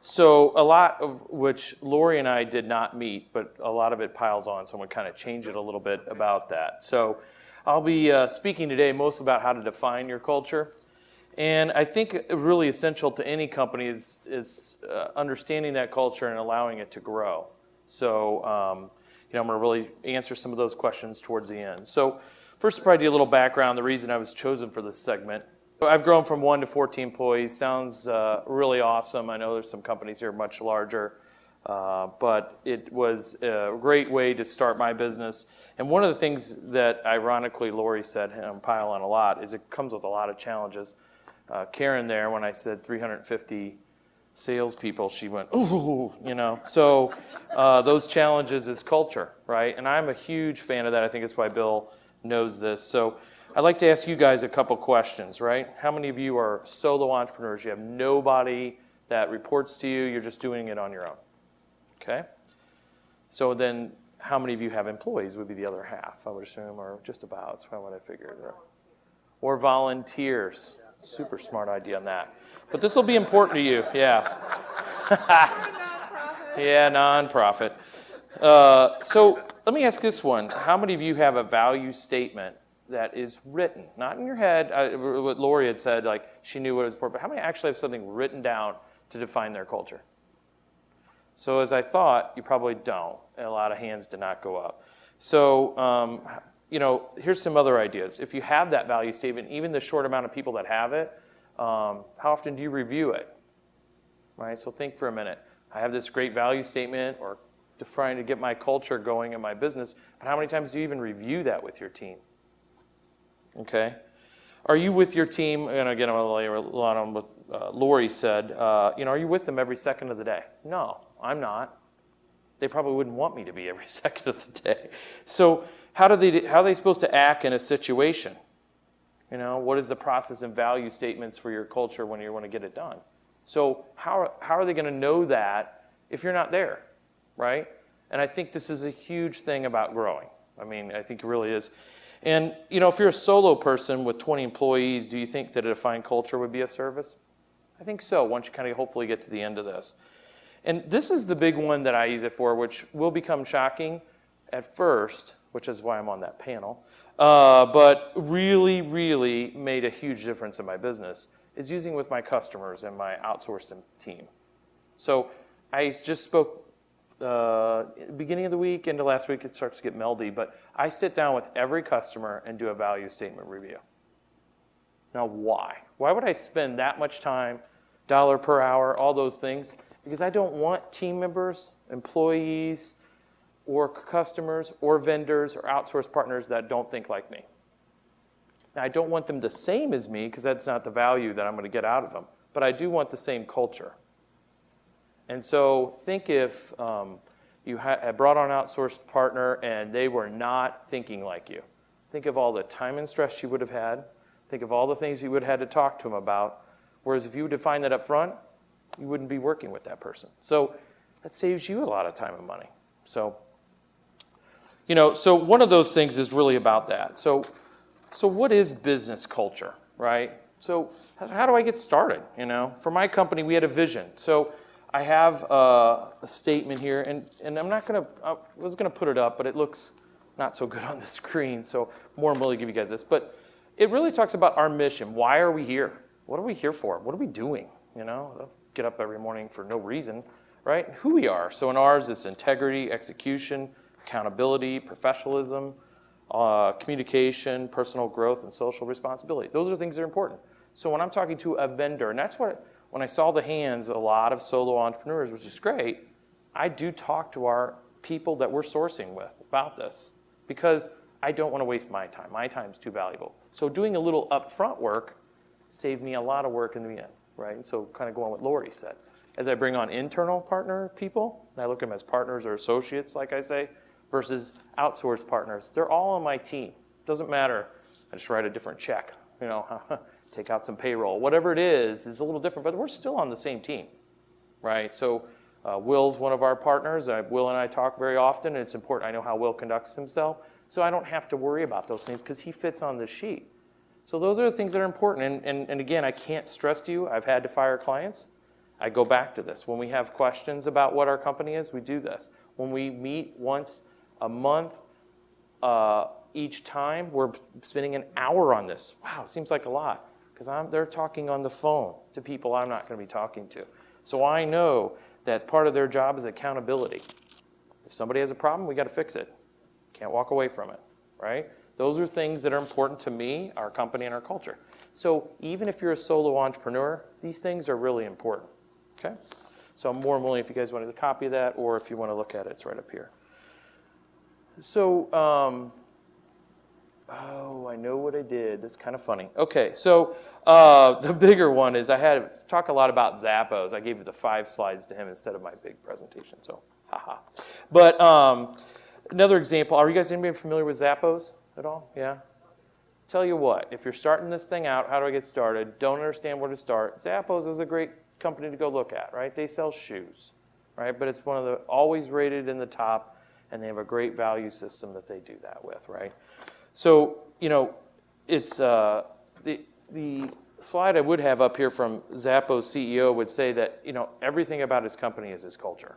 So a lot of which Lori and I did not meet, but a lot of it piles on, so I'm going to kind of change it a little bit about that. So I'll be speaking today most about how to define your culture. And I think really essential to any company is understanding that culture and allowing it to grow. So I'm going to really answer some of those questions towards the end. So first, to probably do a little background, the reason I was chosen for this segment. I've grown from 1 to 14 employees. Sounds really awesome. I know there's some companies here much larger, but it was a great way to start my business. And one of the things that, ironically, Lori said, and I'm piling on a lot, is it comes with a lot of challenges. Karen there, when I said 350 salespeople, she went, ooh, So those challenges is culture, right? And I'm a huge fan of that. I think it's why Bill knows this. So I'd like to ask you guys a couple questions, right? How many of you are solo entrepreneurs? You have nobody that reports to you. You're just doing it on your own, okay? So then how many of you have employees would be the other half, I would assume, or just about. That's what I figured. Or volunteers. Super smart idea on that. But this will be important to you, yeah. Yeah, nonprofit. So let me ask this one. How many of you have a value statement that is written, not in your head? What Lori had said, like she knew what it was important, but how many actually have something written down to define their culture? So as I thought, you probably don't, and a lot of hands did not go up. So, here's some other ideas. If you have that value statement, even the short amount of people that have it, how often do you review it? Right, so think for a minute. I have this great value statement or trying to get my culture going in my business, but how many times do you even review that with your team? Okay. Are you with your team? And again, I'm going to lay a lot on what Lori said. Are you with them every second of the day? No, I'm not. They probably wouldn't want me to be every second of the day. So how are they supposed to act in a situation? What is the process and value statements for your culture when you want to get it done? So how are they going to know that if you're not there, right? And I think this is a huge thing about growing. I mean, I think it really is. And, if you're a solo person with 20 employees, do you think that a defined culture would be a service? I think so, once you kind of hopefully get to the end of this. And this is the big one that I use it for, which will become shocking at first, which is why I'm on that panel, but really, really made a huge difference in my business, is using with my customers and my outsourced team. So I just spoke beginning of the week into last week. It starts to get meldy, but I sit down with every customer and do a value statement review. Now, why? Why would I spend that much time, dollar per hour, all those things? Because I don't want team members, employees, or customers, or vendors, or outsourced partners that don't think like me. Now, I don't want them the same as me, because that's not the value that I'm going to get out of them, but I do want the same culture. And so think if you had brought on an outsourced partner and they were not thinking like you. Think of all the time and stress you would have had. Think of all the things you would have had to talk to them about. Whereas if you define that up front, you wouldn't be working with that person. So that saves you a lot of time and money. So, so one of those things is really about that. So what is business culture, right? So how do I get started? For my company, we had a vision. So I have a statement here, and I'm not going to, I was going to put it up, but it looks not so good on the screen, so more than willing to give you guys this. But it really talks about our mission. Why are we here? What are we here for? What are we doing? Don't get up every morning for no reason, right? Who we are. So in ours, it's integrity, execution, accountability, professionalism, communication, personal growth, and social responsibility. Those are things that are important. So when I'm talking to a vendor, and that's what, when I saw the hands, a lot of solo entrepreneurs, which is great, I do talk to our people that we're sourcing with about this because I don't want to waste my time. My time's too valuable. So doing a little upfront work saved me a lot of work in the end, right? And so kind of going what Lori said. As I bring on internal partner people, and I look at them as partners or associates, like I say, versus outsourced partners, they're all on my team. Doesn't matter. I just write a different check, take out some payroll. Whatever it is a little different, but we're still on the same team, right? So Will's one of our partners. Will and I talk very often, and it's important I know how Will conducts himself, so I don't have to worry about those things because he fits on the sheet. So those are the things that are important, and again, I can't stress to you, I've had to fire clients. I go back to this. When we have questions about what our company is, we do this. When we meet once a month, each time, we're spending an hour on this. Wow, it seems like a lot, because they're talking on the phone to people I'm not going to be talking to. So I know that part of their job is accountability. If somebody has a problem, we got to fix it. Can't walk away from it, right? Those are things that are important to me, our company, and our culture. So even if you're a solo entrepreneur, these things are really important, okay? So I'm more than willing if you guys wanted a copy of that, or if you want to look at it, it's right up here. So, oh, I know what I did. That's kind of funny. Okay, so the bigger one is I had to talk a lot about Zappos. I gave you the 5 slides to him instead of my big presentation, so haha. But another example, are you guys anybody familiar with Zappos at all? Yeah? Tell you what, if you're starting this thing out, how do I get started? Don't understand where to start. Zappos is a great company to go look at, right? They sell shoes, right? But it's one of the always rated in the top, and they have a great value system that they do that with, right? So, you know, it's the slide I would have up here from Zappos CEO would say that, you know, everything about his company is his culture.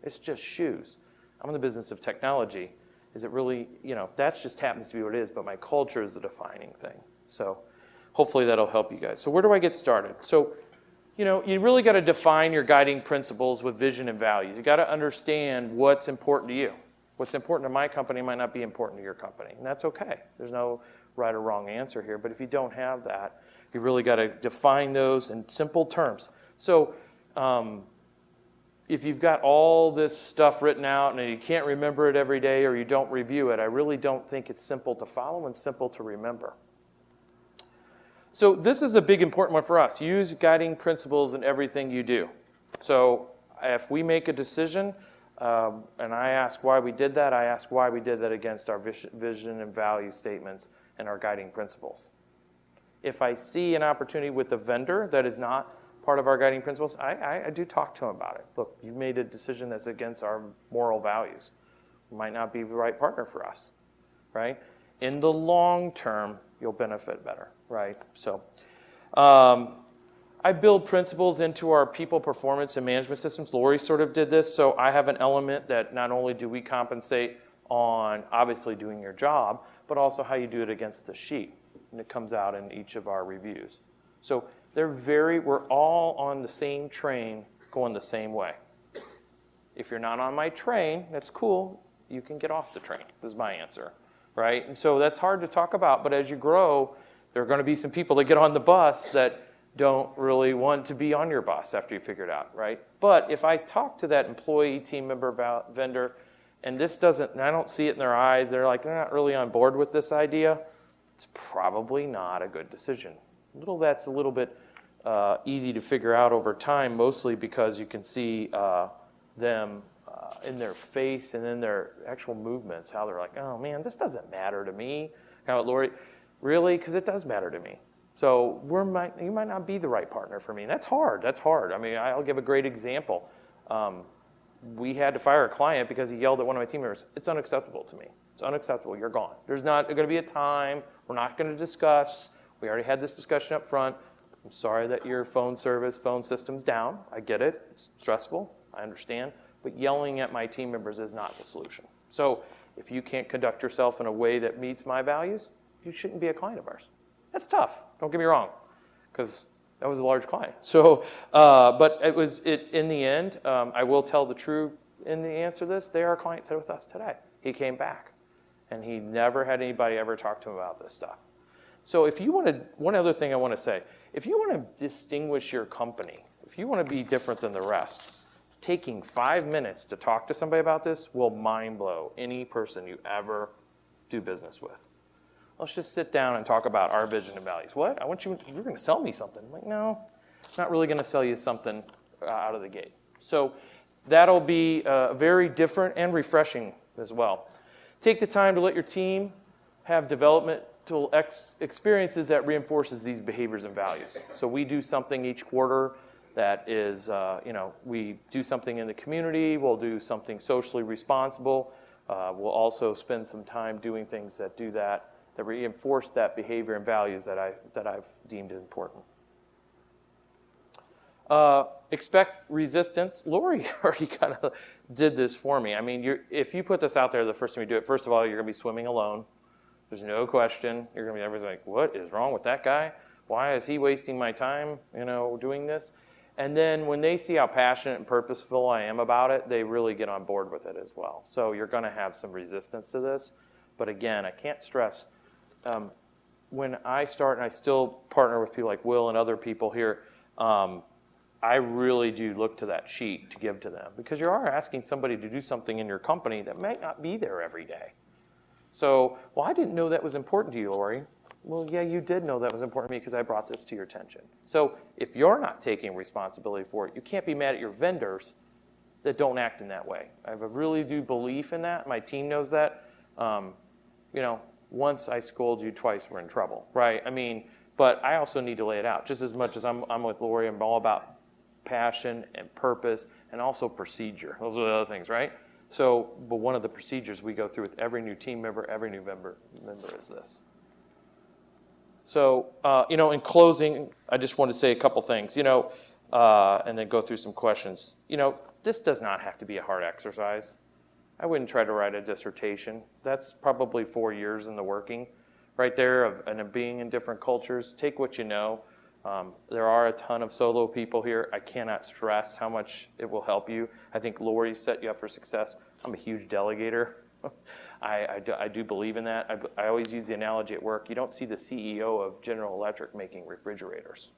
It's just shoes. I'm in the business of technology. Is it really, you know, that just happens to be what it is, but my culture is the defining thing. So hopefully that'll help you guys. So where do I get started? So, you know, you really got to define your guiding principles with vision and values. You got to understand what's important to you. What's important to my company might not be important to your company, and that's okay. There's no right or wrong answer here, but if you don't have that, you really got to define those in simple terms. So if you've got all this stuff written out and you can't remember it every day or you don't review it, I really don't think it's simple to follow and simple to remember. So this is a big important one for us. Use guiding principles in everything you do. So if we make a decision and I ask why we did that, I ask why we did that against our vision and value statements and our guiding principles. If I see an opportunity with a vendor that is not part of our guiding principles, I do talk to them about it. Look, you made a decision that's against our moral values. It might not be the right partner for us, right? In the long term, you'll benefit better, right? So I build principles into our people performance and management systems. Lori sort of did this, so I have an element that not only do we compensate on obviously doing your job, but also how you do it against the sheet. And it comes out in each of our reviews. So we're all on the same train going the same way. If you're not on my train, that's cool. You can get off the train, is my answer, right? And so that's hard to talk about, but as you grow, there are going to be some people that get on the bus that don't really want to be on your bus after you figure it out, right? But if I talk to that employee, team member, vendor, and I don't see it in their eyes, they're not really on board with this idea, it's probably not a good decision. That's a little bit easy to figure out over time, mostly because you can see them in their face and in their actual movements, how they're like, oh man, this doesn't matter to me. Kind of, Lori, really? Because it does matter to me. So you might not be the right partner for me. That's hard. I mean, I'll give a great example. We had to fire a client because he yelled at one of my team members. It's unacceptable to me. It's unacceptable. You're gone. There's not going to be a time. We're not going to discuss. We already had this discussion up front. I'm sorry that your phone system's down. I get it. It's stressful. I understand. But yelling at my team members is not the solution. So if you can't conduct yourself in a way that meets my values, you shouldn't be a client of ours. That's tough. Don't get me wrong, because that was a large client. So, but in the end, I will tell the truth in the answer to this. They are a client with us today. He came back, and he never had anybody ever talk to him about this stuff. So one other thing I want to say, if you want to distinguish your company, if you want to be different than the rest, taking 5 minutes to talk to somebody about this will mind blow any person you ever do business with. Let's just sit down and talk about our vision and values. What? You're going to sell me something. I'm like, no, I'm not really going to sell you something out of the gate. So that'll be very different and refreshing as well. Take the time to let your team have developmental experiences that reinforces these behaviors and values. So we do something each quarter that is, we do something in the community. We'll do something socially responsible. We'll also spend some time doing things that do that reinforce that behavior and values that I've deemed important. Expect resistance. Lori already kind of did this for me. I mean, if you put this out there, the first time you do it, first of all, you're going to be swimming alone. There's no question. You're going to be, everybody's like, what is wrong with that guy? Why is he wasting my time, doing this? And then when they see how passionate and purposeful I am about it, they really get on board with it as well. So you're going to have some resistance to this. But again, I can't stress, when I start, and I still partner with people like Will and other people here, I really do look to that sheet to give to them, because you are asking somebody to do something in your company that might not be there every day. So, well, I didn't know that was important to you, Lori. Well, yeah, you did know that was important to me because I brought this to your attention. So if you're not taking responsibility for it, you can't be mad at your vendors that don't act in that way. I have a really do belief in that. My team knows that. Once I scold you, twice we're in trouble, right? I mean, but I also need to lay it out. Just as much as I'm with Lori, I'm all about passion and purpose and also procedure. Those are the other things, right? So, but one of the procedures we go through with every new team member, every new member is this. So, in closing, I just want to say a couple things, and then go through some questions. This does not have to be a hard exercise. I wouldn't try to write a dissertation. That's probably 4 years in the working right there of being in different cultures. Take what you know. There are a ton of solo people here. I cannot stress how much it will help you. I think Lori set you up for success. I'm a huge delegator. I do believe in that. I always use the analogy at work. You don't see the CEO of General Electric making refrigerators.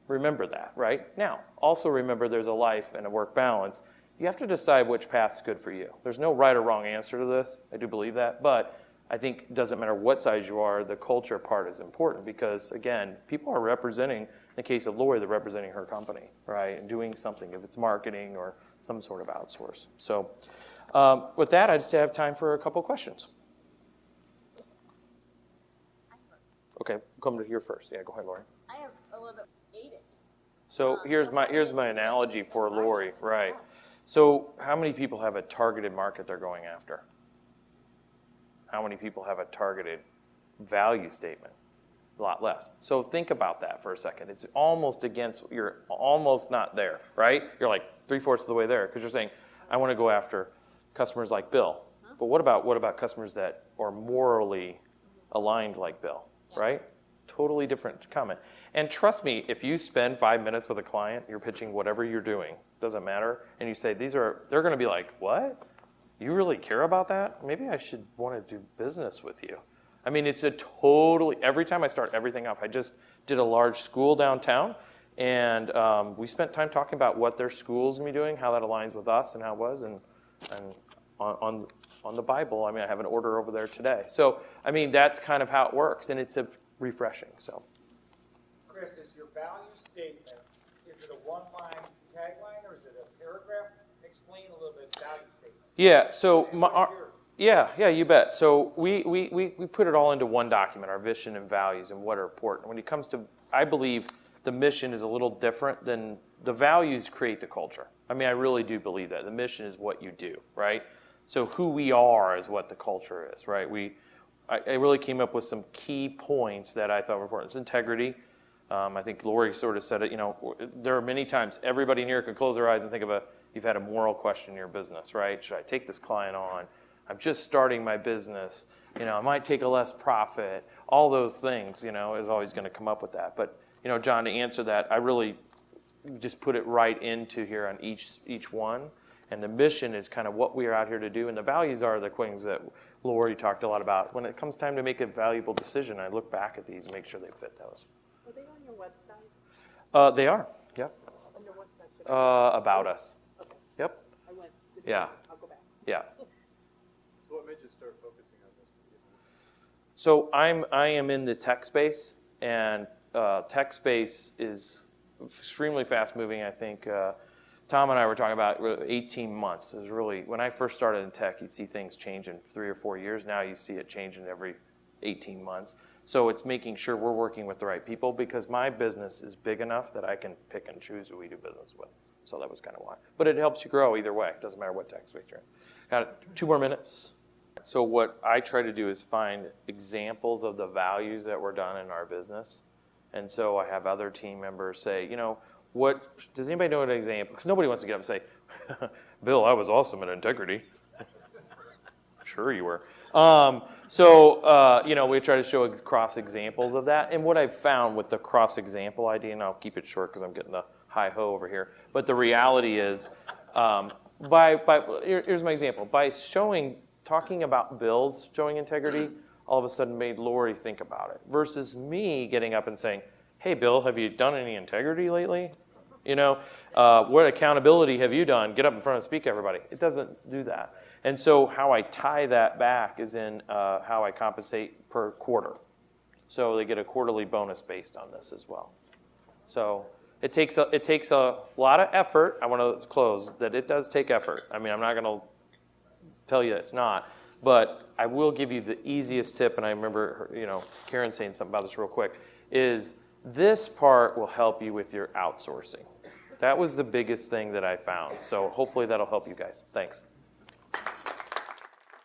Remember that, right? Now, also remember there's a life and a work balance. You have to decide which path's good for you. There's no right or wrong answer to this. I do believe that. But I think it doesn't matter what size you are, the culture part is important because, again, people are representing, in the case of Lori, they're representing her company, right, and doing something, if it's marketing or some sort of outsource. So with that, I just have time for a couple questions. Okay, come to here first. Yeah, go ahead, Lori. I have a little bit aided. So here's my analogy for Lori, right? So how many people have a targeted market they're going after? How many people have a targeted value statement? A lot less. So think about that for a second. It's almost you're almost not there, right? You're like 3/4 of the way there because you're saying, I want to go after customers like Bill. But what about customers that are morally aligned like Bill, right? Totally different comment. And trust me, if you spend 5 minutes with a client, you're pitching whatever you're doing, doesn't matter, and you say, they're going to be like, what? You really care about that? Maybe I should want to do business with you. I mean, it's every time I start everything off, I just did a large school downtown, and we spent time talking about what their school's going to be doing, how that aligns with us and how it was, and on the Bible, I mean, I have an order over there today. So, I mean, that's kind of how it works, and it's refreshing, so. Chris, is your value statement, is it a one-line tagline or is it a paragraph? Explain a little bit value statement. Yeah, so yeah, you bet. So we put it all into one document, our vision and values and what are important. When it comes to, I believe the mission is a little different than the values create the culture. I mean, I really do believe that. The mission is what you do, right? So who we are is what the culture is, right? I really came up with some key points that I thought were important. It's integrity. I think Lori sort of said it, there are many times everybody in here could close their eyes and think of you've had a moral question in your business, right? Should I take this client on? I'm just starting my business. I might take a less profit. All those things, is always going to come up with that. But, John, to answer that, I really just put it right into here on each one. And the mission is kind of what we are out here to do. And the values are the things that Lori talked a lot about. When it comes time to make a valuable decision, I look back at these and make sure they fit those. Are they on your website? They are, yep. Under what section? About us. Okay. Yep. I went. Yeah. I'll go back. Yeah. So what made you start focusing on this? So I am in the tech space, and tech space is extremely fast moving. I think Tom and I were talking about 18 months. It was really, when I first started in tech, you'd see things change in 3 or 4 years. Now you see it changing every 18 months. So it's making sure we're working with the right people because my business is big enough that I can pick and choose who we do business with. So that was kind of why. But it helps you grow either way. It doesn't matter what tech space you're in. Got 2 more minutes. So what I try to do is find examples of the values that were done in our business. And so I have other team members say, What does anybody know an example? Because nobody wants to get up and say, Bill, I was awesome at integrity. Sure you were. We try to show cross examples of that. And what I've found with the cross example idea, and I'll keep it short because I'm getting the hi-ho over here, but the reality is, here's my example. By talking about Bill's showing integrity, all of a sudden made Lori think about it, versus me getting up and saying, hey, Bill, have you done any integrity lately? What accountability have you done? Get up in front and speak to everybody. It doesn't do that. And so how I tie that back is in how I compensate per quarter. So they get a quarterly bonus based on this as well. So it takes a lot of effort. I want to close that it does take effort. I mean, I'm not going to tell you it's not, but I will give you the easiest tip. And I remember, Karen saying something about this real quick. Is this part will help you with your outsourcing. That was the biggest thing that I found. So hopefully that'll help you guys. Thanks.